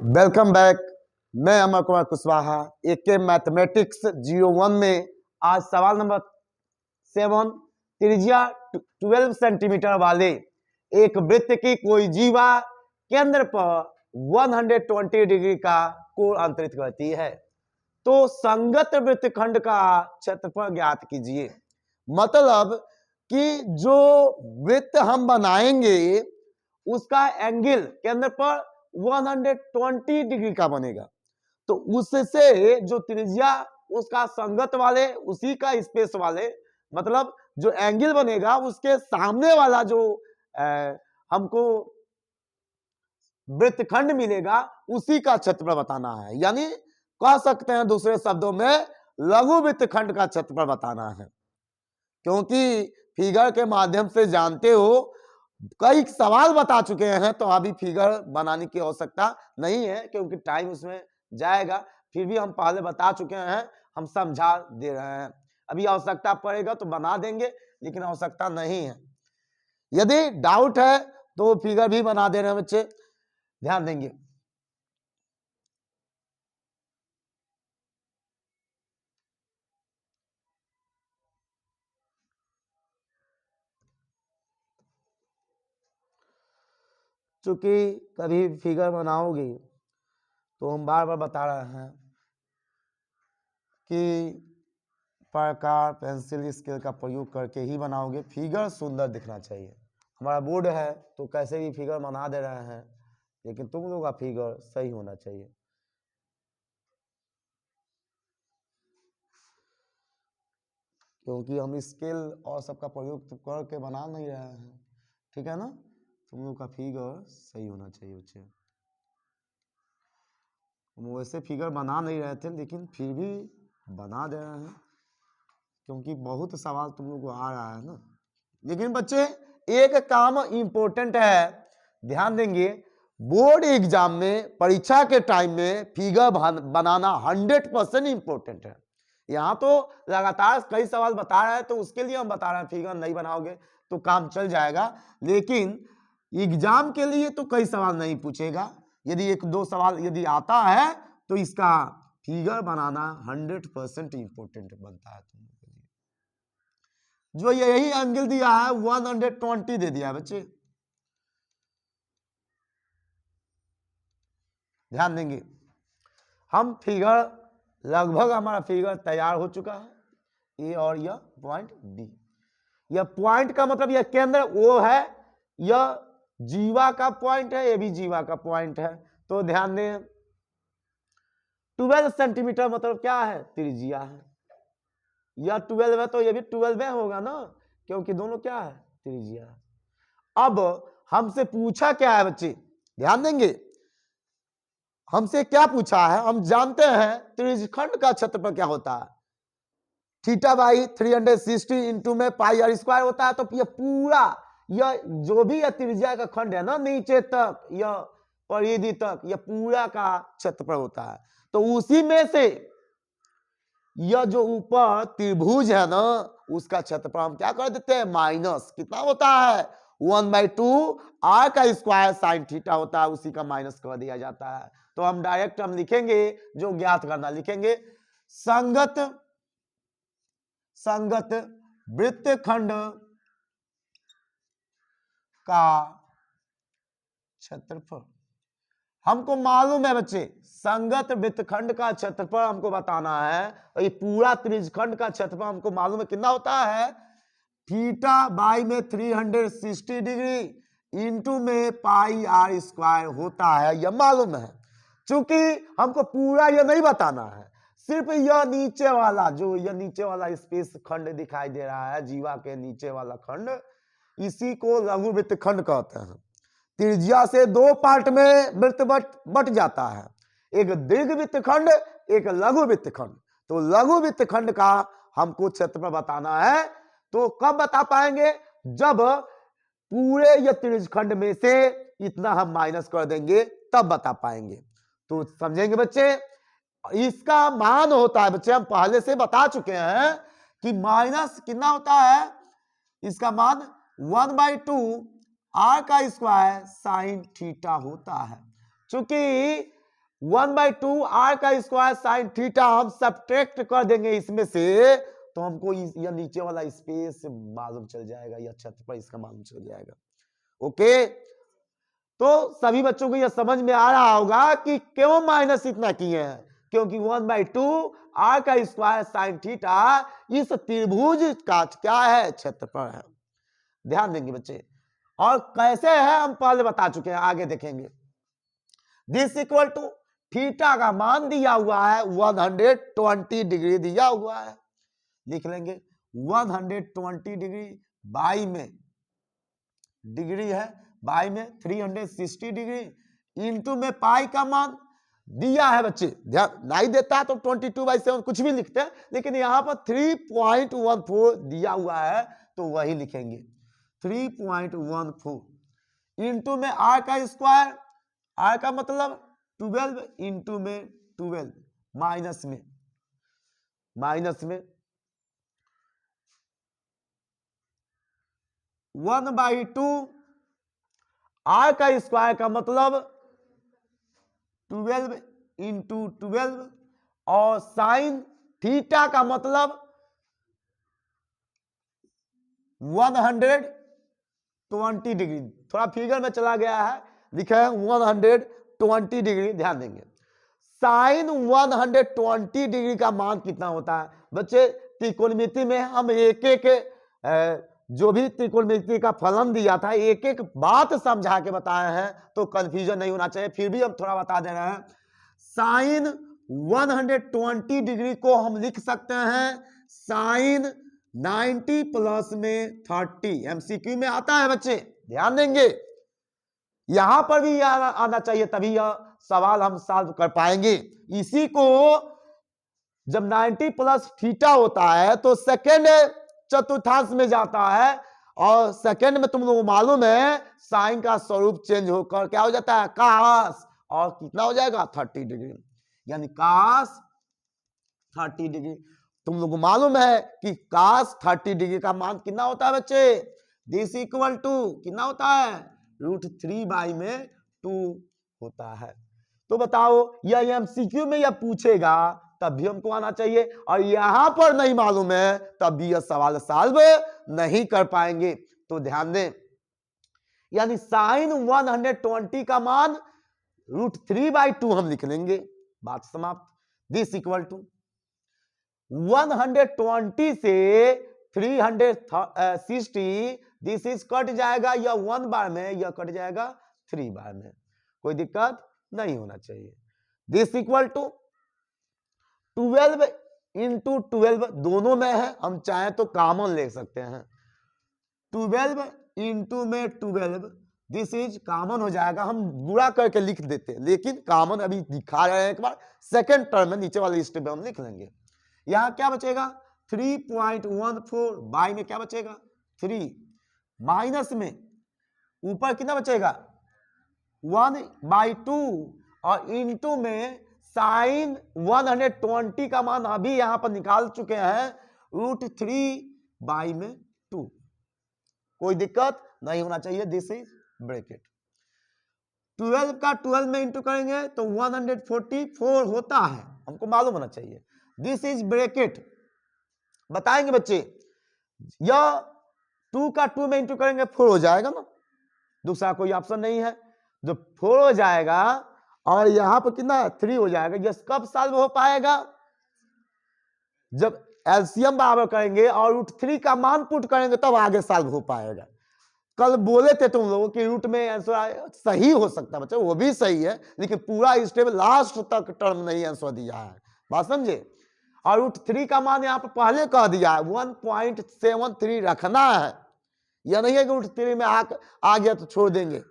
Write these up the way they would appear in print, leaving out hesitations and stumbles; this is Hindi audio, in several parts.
Welcome back. मैं अमर कुमार कुशवाहा एके मैथमेटिक्स 01 में आज सवाल नंबर 7 त्रिज्या 12 सेंटीमीटर वाले एक वृत्त की कोई जीवा केंद्र पर 120 डिग्री का कोण अंतरित करती है तो संगत वृत्तखंड का क्षेत्रफल ज्ञात कीजिए। मतलब कि जो वृत्त हम बनाएंगे उसका एंगल केंद्र पर 120 डिग्री का बनेगा तो उससे जो त्रिज्या उसका संगत वाले उसी का स्पेस वाले मतलब जो एंगल बनेगा उसके सामने वाला जो हमको वृत्तखंड मिलेगा उसी का क्षेत्रफल बताना है। यानी कह सकते हैं दूसरे शब्दों में लघु वृत्तखंड का क्षेत्रफल बताना है। क्योंकि फिगर के माध्यम से जानते हो कई सवाल बता चुके हैं तो अभी फिगर बनाने की आवश्यकता नहीं है क्योंकि टाइम उसमें जाएगा। फिर भी हम पहले बता चुके हैं, हम समझा दे रहे हैं। अभी आवश्यकता पड़ेगा तो बना देंगे लेकिन आवश्यकता नहीं है। यदि डाउट है तो फिगर भी बना दे रहे हैं बच्चे, ध्यान देंगे। चूंकि कभी फिगर बनाओगे तो हम बार बार बता रहे हैं कि प्रकार पेंसिल स्केल का प्रयोग करके ही बनाओगे। फिगर सुंदर दिखना चाहिए। हमारा बोर्ड है तो कैसे भी फिगर बना दे रहे हैं लेकिन तुम लोग का फिगर सही होना चाहिए। क्योंकि हम स्केल और सबका प्रयोग तो करके बना नहीं रहे हैं, ठीक है ना। तुम लोग का फिगर सही होना चाहिए बच्चे। हम वैसे फिगर बना नहीं रहे थे लेकिन फिर भी बना दे रहे हैं क्योंकि बहुत सवाल तुम लोग को आ रहा है ना। लेकिन बच्चे एक काम इंपॉर्टेंट है, ध्यान देंगे। बोर्ड एग्जाम में परीक्षा के टाइम में फिगर बनाना 100% इंपॉर्टेंट है। यहाँ तो लगातार कई सवाल बता रहा है तो उसके लिए हम बता रहे हैं फिगर नहीं बनाओगे तो काम चल जाएगा। लेकिन एग्जाम के लिए तो कई सवाल नहीं पूछेगा। यदि एक दो सवाल यदि आता है तो इसका फिगर बनाना 100% इंपॉर्टेंट बनता है तुम लोग के लिए। जो यही एंगल दिया है 120 दे दिया है बच्चे, ध्यान देंगे। हम फिगर लगभग हमारा फिगर तैयार हो चुका है। ए और यह पॉइंट बी, यह पॉइंट का मतलब यह केंद्र वो है, यह जीवा का पॉइंट है, यह भी जीवा का पॉइंट है। तो ध्यान दें 12 सेंटीमीटर मतलब क्या है, त्रिज्या है। यह 12 है तो यह भी 12 होगा ना क्योंकि दोनों क्या है, त्रिज्या। अब हमसे पूछा क्या है बच्चे, ध्यान देंगे। हमसे क्या पूछा है, हम जानते हैं त्रिज्यखंड का क्षेत्रफल क्या होता है, थीटा बाई 360 इंटू में पाई आर स्क्वायर होता है। तो यह पूरा यह जो भी यह त्रिज्या का खंड है ना नीचे तक यह परिधि तक यह पूरा का क्षेत्रफल होता है। तो उसी में से यह जो ऊपर त्रिभुज है ना उसका क्षेत्रफल हम क्या कर देते हैं, माइनस कितना होता है 1/2 आर का स्क्वायर साइन थीटा होता है, उसी का माइनस कर दिया जाता है। तो हम डायरेक्ट हम लिखेंगे जो ज्ञात करना लिखेंगे, संगत वृत्तखंड का क्षेत्रफल। हमको मालूम है बच्चे संगत वृत्तखंड का क्षेत्रफल हमको बताना है और ये पूरा त्रिज्यखंड का क्षेत्रफल हमको मालूम है कितना होता है, थीटा बाई में 360 डिग्री इंटू में पाई आर स्क्वायर होता है, यह मालूम है। चूंकि हमको पूरा यह नहीं बताना है, सिर्फ यह नीचे वाला जो यह नीचे वाला स्पेस खंड दिखाई दे रहा है जीवा के नीचे वाला खंड, इसी को लघु वृत्तखंड कहते हैं। त्रिज्या से दो पार्ट में वृत्त बट जाता है, एक दीर्घ वृत्तखंड एक लघु वृत्तखंड। तो लघु वृत्तखंड का हमको क्षेत्रफल बताना है। तो कब बता पाएंगे, जब पूरे यह त्रिज्यखंड में से इतना हम माइनस कर देंगे तब बता पाएंगे। तो समझेंगे बच्चे, इसका मान होता है बच्चे हम पहले से बता चुके हैं कि माइनस कितना होता है, इसका मान 1/2 आर का स्क्वायर साइन थीटा होता है। चूंकि 1/2 r का स्क्वायर साइन थीटा हम सब्ट्रैक्ट कर देंगे इसमें से, तो हमको यह नीचे वाला स्पेस मालूम चल जाएगा, या क्षेत्रफल इसका मालूम चल जाएगा। ओके, तो सभी बच्चों को यह समझ में आ रहा होगा कि क्यों माइनस इतना किए हैं, क्योंकि 1/2 r का स्क्वायर साइन थीटा इस त्रिभुज का क्या है, क्षेत्रफल है। ध्यान देंगे बच्चे, और कैसे है हम पहले बता चुके हैं, आगे देखेंगे। दिस इक्वल टू थीटा का मान दिया हुआ है 120 डिग्री दिया हुआ है, लिख लेंगे 120 डिग्री बाई में डिग्री है, बाई में 360 डिग्री इंटू में पाई का मान दिया है। बच्चे ध्यान नहीं देता है तो 22/7 कुछ भी लिखते हैं, लेकिन यहां पर 3.14 दिया हुआ है तो वही लिखेंगे 3.14 इंटू में r का स्क्वायर, r का मतलब 12 इंटू में 12 माइनस में 1/2 r का स्क्वायर का मतलब 12 इंटू 12 और साइन थीटा का मतलब 120 डिग्री, थोड़ा फिगर में चला गया है, लिखा है 120 डिग्री। ध्यान देंगे साइन 120 डिग्री का मान कितना होता है बच्चे, त्रिकोणमिति में हम एक एक जो भी त्रिकोणमिति का फलन दिया था एक एक बात समझा के बताए हैं, तो कंफ्यूजन नहीं होना चाहिए, फिर भी हम थोड़ा बता दे रहे हैं। साइन 120 डिग्री को हम लिख सकते हैं साइन 90 प्लस में 30, एमसीक्यू में आता है बच्चे, ध्यान देंगे यहां पर भी आना चाहिए, तभी यह सवाल हम सॉल्व कर पाएंगे। इसी को जब 90 प्लस थीटा होता है तो सेकेंड चतुर्थांश में जाता है, और सेकेंड में तुम लोगों को मालूम है साइन का स्वरूप चेंज होकर क्या हो जाता है, कास, और कितना हो जाएगा 30 डिग्री, यानी कास 30 डिग्री। तुम लोगों को मालूम है कि कास 30 डिग्री का मान कितना होता है बच्चे, दिस इक्वल टू कितना होता है, √3/2 होता है। तो बताओ यह एमसीक्यू में यह पूछेगा तब भी हमको आना चाहिए, और यहां पर नहीं मालूम है तब भी यह सवाल सॉल्व नहीं कर पाएंगे। तो ध्यान दें, यानी साइन 120 का मान √3/2 हम लिख लेंगे, बात समाप्त। दिस इक्वल टू 120 से 360, दिस इज कट जाएगा, यह 1 बार में, यह कट जाएगा 3 बार में, कोई दिक्कत नहीं होना चाहिए। दिस इक्वल टू 12 इंटू 12 दोनों में है, हम चाहें तो कॉमन ले सकते हैं, 12 इंटू में 12 दिस इज कॉमन हो जाएगा, हम गुणा करके लिख देते हैं, लेकिन कॉमन अभी दिखा रहे हैं एक बार, सेकेंड टर्म में नीचे वाले स्टेप में हम लिख लेंगे। यहां क्या बचेगा 3.14 बाई में क्या बचेगा 3, माइनस में ऊपर कितना बचेगा 1/2, और इंटू में साइन 120 का मान अभी यहां पर निकाल चुके हैं √3/2, कोई दिक्कत नहीं होना चाहिए। दिस इज ब्रैकेट, 12 का 12 में इंटू करेंगे तो 144 होता है, हमको मालूम होना चाहिए। दिस इज ब्रैकेट, बताएंगे बच्चे, यह 2 का 2 में इंटू करेंगे 4 हो जाएगा ना, दूसरा कोई ऑप्शन नहीं है, जो 4 हो जाएगा और यहां पर कितना 3 हो जाएगा। यह कब सॉल्व हो पाएगा, जब एलसीएम बराबर करेंगे और √3 का मान पुट करेंगे तब आगे सॉल्व हो पाएगा। कल बोले थे तुम लोगों कि रूट में आंसर सही हो सकता है बच्चे, वो भी सही है, लेकिन पूरा स्टेप लास्ट तक टर्म नहीं आंसर दिया है, बात समझे। और √3 का मान यहाँ पर पहले कह दिया है 1.73 रखना है, यह नहीं है कि √3 में आ गया तो छोड़ देंगे,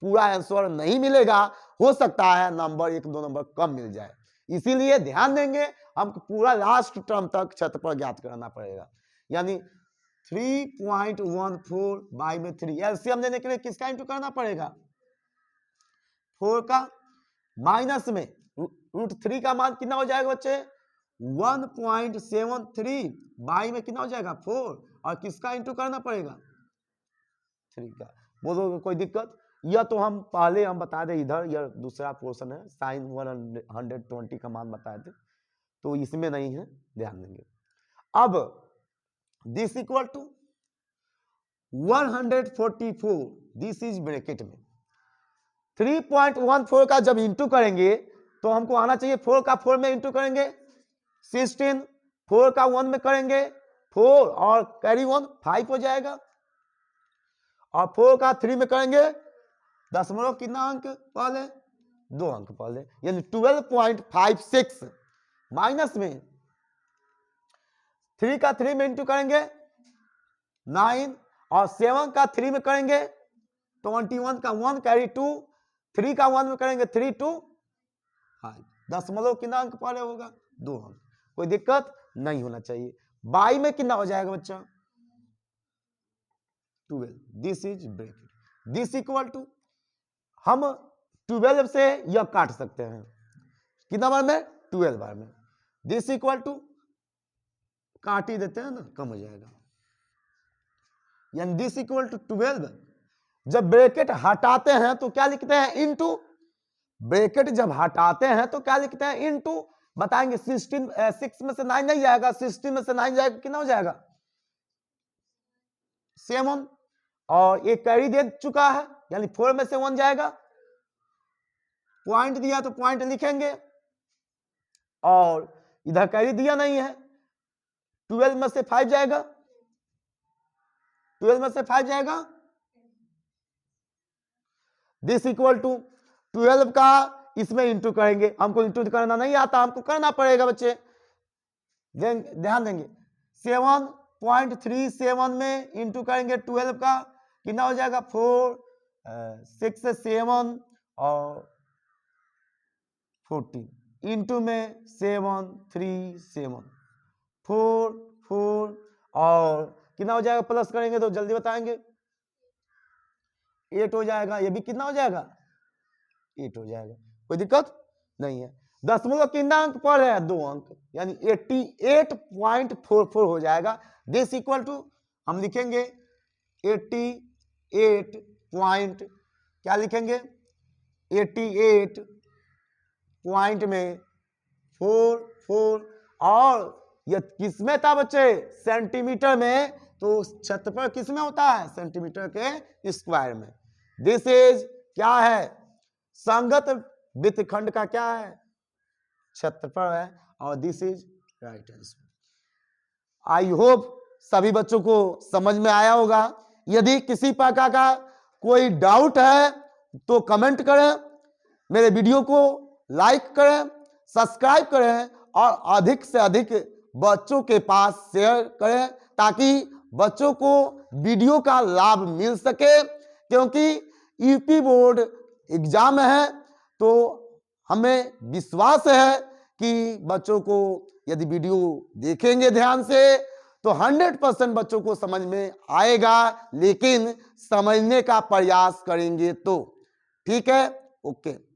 पूरा आंसर नहीं मिलेगा, हो सकता है नंबर 1-2 नंबर कम मिल जाए, इसीलिए ध्यान देंगे हमको पूरा लास्ट टर्म तक क्षेत्रफल ज्ञात करना पड़ेगा। यानी 3.14 बाई में 3, एलसीएम देने के लिए किसका इंटू करना पड़ेगा 4 का, माइनस में √3 का मान कितना हो जाएगा बच्चे 1.73 बाई में कितना हो जाएगा 4, और किसका इंटू करना पड़ेगा 3 का। बोलोगे कोई दिक्कत यह तो हम पहले हम बता दें, इधर यह दूसरा पोर्शन है, साइन 120 का मान बताए थे, तो इसमें नहीं है, ध्यान देंगे। अब this equal to 144, this is bracket में 3.14 का जब इंटू करेंगे तो हमको आना चाहिए 4 का 4 में इंटू करेंगे 16, 4 का 1 में करेंगे 4 और कैरी 1 5 हो जाएगा, और 4 का 3 में करेंगे दशमलव कितना अंक पहले 2 अंक पहले, यानी 12.56 माइनस में 3 का 3 में इंटू करेंगे 9 और 7 का 3 में करेंगे 21 का 1 कैरी 2, 3 का 1 में करेंगे 3 2 5, दशमलव कितना अंक पहले होगा 2 अंक, कोई दिक्कत नहीं होना चाहिए। बाई में कितना हो जाएगा बच्चा 12, this is bracket, this equal to हम 12 से यह काट सकते हैं कितना बार में 12 बार में, दिस इक्वल टू काट ही देते हैं ना, कम हो जाएगा, यानी दिस इक्वल टू 12। जब ब्रैकेट हटाते हैं तो क्या लिखते हैं इनटू, ब्रैकेट जब हटाते हैं तो क्या लिखते हैं इनटू, बताएंगे 6 में से 9 नहीं जाएगा, 16 में से 9 जाएगा कितना हो जाएगा 7, और एक कैरी दे चुका है यानी 4 में से 1 जाएगा, पॉइंट दिया तो पॉइंट लिखेंगे, और इधर कैरी दिया नहीं है 12 में से 5 जाएगा, 12 में से 5 जाएगा, दिस इक्वल टू 12 का इसमें इंटू करेंगे, हमको इंटू करना नहीं आता, हमको करना पड़ेगा बच्चे, ध्यान देंगे 7.37 में इंटू करेंगे 12 का कितना हो जाएगा 4 6 7 और 14 इंटू में 7 3 7 4 4 और कितना हो जाएगा, प्लस करेंगे तो जल्दी बताएंगे 8 हो जाएगा, ये भी कितना हो जाएगा 8 हो जाएगा, कोई दिक्कत नहीं है। दशमलव कितना अंक पर है 2 अंक, यानी 88.44 हो जाएगा, दिस इक्वल टू हम लिखेंगे 88 पॉइंट क्या लिखेंगे 88 पॉइंट में 4 और यह किसमें था बच्चे सेंटीमीटर में, तो क्षेत्रफल किसमें होता है सेंटीमीटर के स्क्वायर में, दिस इज क्या है संगत वृत्तखंड का क्या है क्षेत्रफल है, और this is right answer. I hope सभी बच्चों को समझ में आया होगा। यदि किसी प्रकार का कोई डाउट है तो कमेंट करें, मेरे वीडियो को लाइक करें, सब्सक्राइब करें और अधिक से अधिक बच्चों के पास शेयर करें ताकि बच्चों को वीडियो का लाभ मिल सके, क्योंकि यूपी बोर्ड एग्जाम है तो हमें विश्वास है कि बच्चों को यदि वीडियो देखेंगे ध्यान से तो 100% बच्चों को समझ में आएगा, लेकिन समझने का प्रयास करेंगे तो ठीक है। ओके।